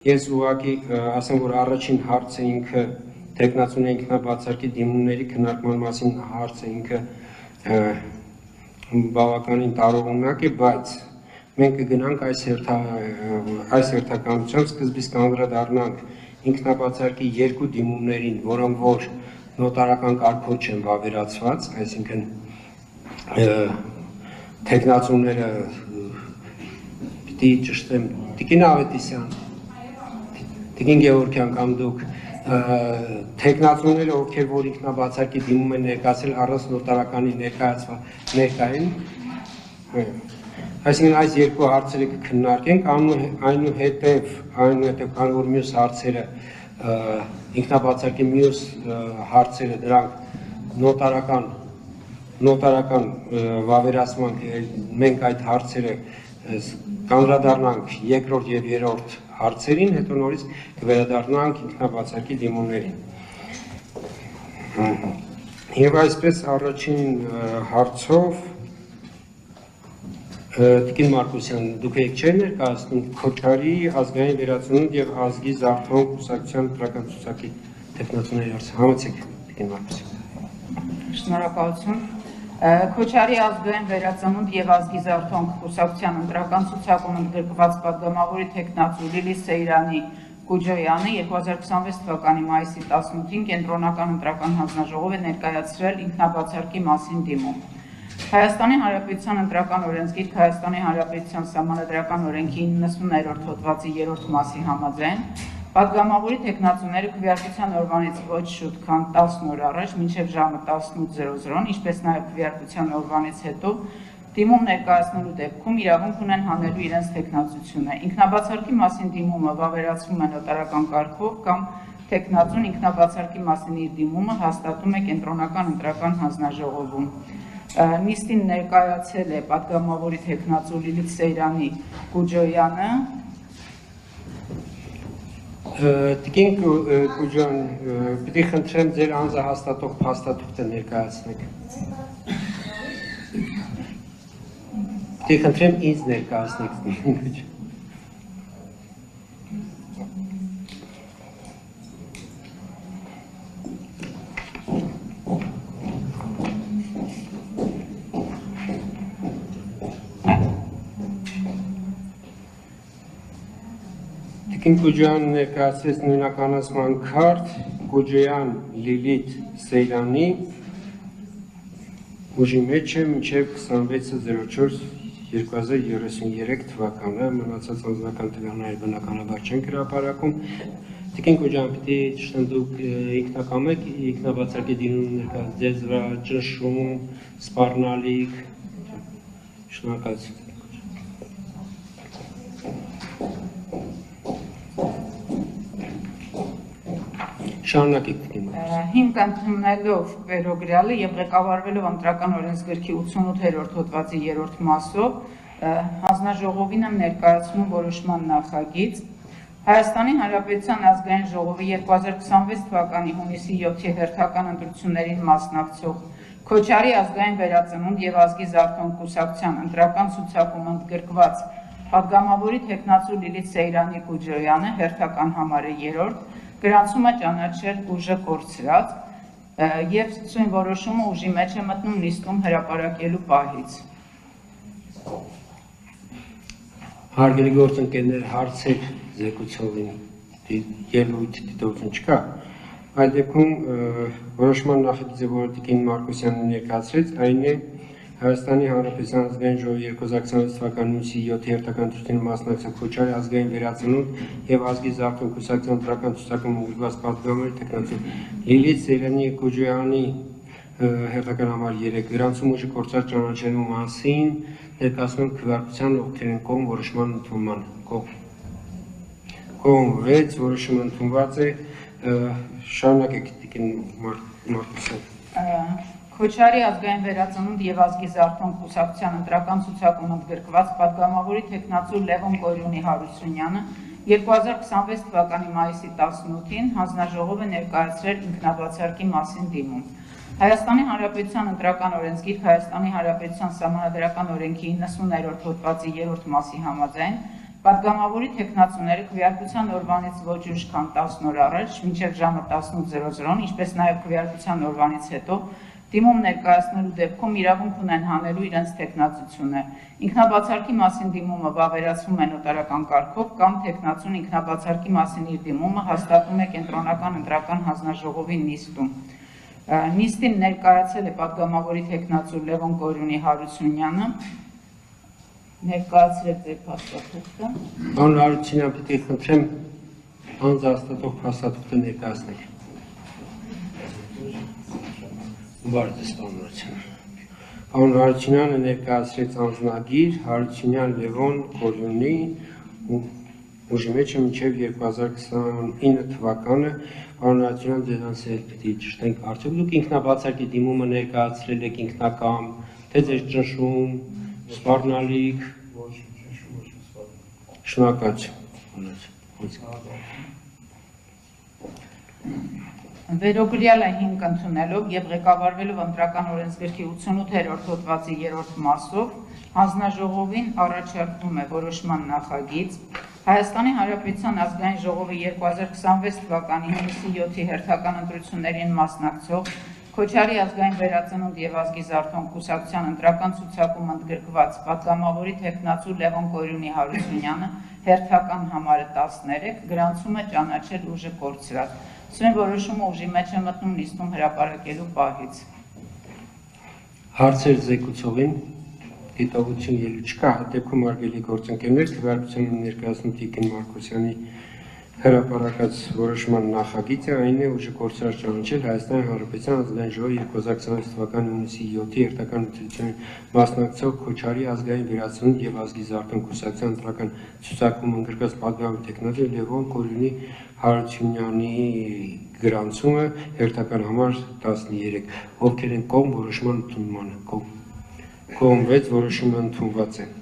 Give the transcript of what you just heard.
Ես ուղղակի ասեմ, որ առաջին հարցը ինքը տեխնացիոն ինքնաբացարկի դիմումների քննարկման մասին հարցը ինքը բավականին տարողունակ է, բայց մենք կգնանք այս հերթականությամբ սկզբից կանդրադառնանք ինքնաբացարկի երկու դիմումներին, որոնք որ նոտարական կարգով չեն վավերացված, այսինքն տեխնացիոնները պիտի ճշտեմ, Տիկին Ավետիսյան, Տիկին Գևորգյան կամ դուք տեխնացիոնները, ովքեր որ ինքնաբացարկի դիմում են ներկայացրել առանց նոտարականի ներկային, այսինքն այս երկու հարցերը կքննարկենք, այնուհետև քանի որ մյուս հարցերը ինքնաբացարկի մյուս հարցերը դրանք նոտարական վավերացման մենք այդ հարցերը կանդրադառնանք երկրորդ եւ երրորդ հարցերին, հետո նորից կվերադառնանք ինքնաբացարկի դիմումներին։ Եվ այսպես առաջին հարցով Տիկին Մարկոսյան, դուք եք չէր ներկայացնում Քոչարի ազգային վերածնունդ եւ ազգի զարթոնք կուսակցության ընտրական ցուցակի տեխնացիոների հարցը։ Համեցեք, Տիկին Մարկոսյան։ Շնորհակալություն։ Քոչարի ազգային վերածնունդ եւ ազգի զարթոնք կուսակցության ընտրական ցուցակում ընդգրկված պատգամավորի տեխնացու Լիլիթ Սեյրանի Գուջոյանը 2026 թվականի մայիսի 18-ին կենտրոնական ընտրական հանձնաժողով է ներկայացրել ինքնաբացարկի մասին դիմում։ Հայաստանի Հանրապետության ընտրական օրենսգիրք Հայաստանի Հանրապետության Սահմանադրական օրենքի 90-րդ հոդվածի 3-րդ մասի համաձայն պատգամավորի տեխնացուները քվեարկության օրվանից ոչ շուտ քան 10 օր առաջ մինչև ժամը 18:00, ինչպես նաև քվեարկության օրվանից հետո դիմում ներկայացնելու դեպքում իրավունք ունեն հանելու իրենց տեխնացությունը։ Ինքնաբացարկի մասին դիմումը վավերացվում է նոտարական կարգով կամ տեխնացուն ինքնաբացարկի մասին իր դիմումը հաստատում է կենտրոնական ընտրական հանձնաժողովում։ Նիստին ներկայացել է պատգամավորի տեխնացու Լիլիթ Սեյրանի Գուջոյանը։ Տիկին Գուջոյան, պիտի խնդրեմ ձեր անձահաստատող փաստաթուղթը ներկայացնեք։ Պիտի խնդրեմ ինձ ներկայացնեք։ Տիկին Գուջոյան ներկայացրեց նույնականացման քարտ Գուջոյան Լիլիթ Սեյրանի ուժի մեջ է մինչև 26/04/2033 թվականը, մնացած անձնական տվյալները բնականաբար չեն հրապարակում։ Տիկին Գուջոյան, պիտի ճշտեմ դուք ինքնակամ եք, ինքնաբացարկի դիմում ներկայացրել ձեզ վրա ճնշում, սպառնալիք, շնորհակալություն։ Հիմք ընդունելով վերոգրյալը եւ ղեկավարվելով ընտրական օրենսգրքի 88-րդ հոդվածի 3-րդ մասով հանձնաժողովին եմ ներկայացնում որոշման նախագիծ Հայաստանի Հանրապետության ազգային ժողովի 2026 թվականի հունիսի 7-ի հերթական ընտրություններին մասնակցող Քոչարի ազգային վերածնունդ եւ ազգի զարթոնք կուսակցության ընտրական ցուցակում ընդգրկված պատգամավորի տեխնացու Լիլիթ Սեյրանի Գուջոյանը հերթական համարը 3-րդ գրանցում է ճանաչել ուժը կորցրած եւ ցույց որոշումը ուժի մեջ է մտնում նիստում հրապարակելու պահից։ Հարգելի գործընկերներ, հարցեր զեկուցողին ելույթ դիտողություն չկա։ Այդ դեպքում որոշման նախագիծը, որը Տիկին Մարկոսյանը ներկայացրեց, այն է Հայաստանի Հանրապետության ազգային ժողովի 2026 թվականի հունիսի 7-ի հերթական ընտրություններին մասնակցող Քոչարի ազգային վերածնունդ եւ ազգի զարթոնք կուսակցության ընտրական ցուցակում ընդգրկված պատգամավորի տեխնացու Լիլիթ Սեյրանի Գուջոյանի հերթական համար 3 գրանցում ուժի կորցրած ճանաչելու մասին ներկայացնում քվեարկության ովքեր են կողմ որոշման ընդունման։ Կողմ 6 որոշումը ընդունված է, շարունակեք Տիկին Մարկոսյան։ Քոչարի ազգային վերածնունդ եւ ազգի զարթոնք կուսակցության ընտրական ցուցակում ընդգրկված պատգամավորի տեխնացու Լևոն Կորյունի Հարությունյանը 2026 թվականի մայիսի 18-ին հանձնաժողով է ներկայացրել ինքնաբացարկի մասին դիմում։ Հայաստանի Հանրապետության ընտրական օրենսգիրք Հայաստանի Հանրապետության Սահմանադրական օրենքի 90-րդ հոդվածի 3-րդ մասի համաձայն Պատգամավորի թեկնածուները քվեարկության օրվանից ոչ ուշ քան 10 օր առաջ, մինչև ժամը 18:00, ինչպես նաև քվեարկության օրվանից հետո, դիմում ներկայացնելու դեպքում իրավունք ունեն հանելու իրենց թեկնածությունը։ Ինքնաբացարկի մասին դիմումը վավերացվում է նոտարական կարգով կամ թեկնածուն ինքնաբացարկի մասին իր դիմումը հաստատում է կենտրոնական ընտրական հանձնաժողովի նիստում։ Նիստին ներկայացել է պատգամավորի թեկնածու Լևոն Կորյունի Հարությունյանը, ներկայացրեք ձեր փաստաթուղթը։ Պարոն Հարությունյան, պետք է խնդրեմ անձնահաստատող փաստաթուղթը ներկայացնել։ Բարդ է ստանալություն։ Պարոն Հարությունյանը ներկայացրեց անձնագիր Հարությունյան Լևոն Կորյունի ուժի մեջ մինչև 2029 թվականը։ Պարոն Հարությունյան, ձերանց հետ պետք է ճշտենք, արդյոք դուք ինքնաբացարկի դիմումը ներկայացրել եք ինքնակամ, թե ձեր ճնշում, սպառնալիք։ Շնորհակալություն։ Վերոգրյալը հիմք ընդունելով և ղեկավարվելով ընտրական օրենսգրքի 88-րդ հոդվածի 3-րդ մասով հանձնաժողովին առաջարկվում է որոշման նախագիծ Հայաստանի Հանրապետության ազգային ժողովի 2026 թվականի հունիսի 7-ի հերթական ընտրություններին մասնակցող Քոչարի ազգային վերածնունդ և ազգի զարթոնք կուսակցության ընտրական ցուցակում ընդգրկված պատգամավորի թեկնածու Լևոն Կորյունի Հարությունյանը հերթական համարը 13 գրանցում է ճանաչել ուժը կորցրած։ Սույն որոշումը ուժի մեջ է մտնում նիստում հրապարակելու պահից։ Հարցեր զեկուցողին դիտողություն ելույթ չկա, դեպքում արգելի գործընկերներ, քվեարկության ներկայացնում Տիկին Մարկոսյանի հրապարակած որոշման նախագիծը այն է ուժը կորցրած ճանաչել Հայաստանի Հանրապետության ազգային ժողովի 2026 թվականի հունիսի 7-ի հերթական ընտրություններին մասնակցող Քոչարի ազգային վերածնունդ և ազգի զարթոնք կուսակցության ընտրական ցուցակում ընդգրկված պատգամավորի թեկնածու Լևոն Կորյունի Հարությունյանի գրանցումը հերթական համար 13 ովքեր են կողմ որոշման ընդունմանը։ Կողմ 6 որոշումը ընդունված է։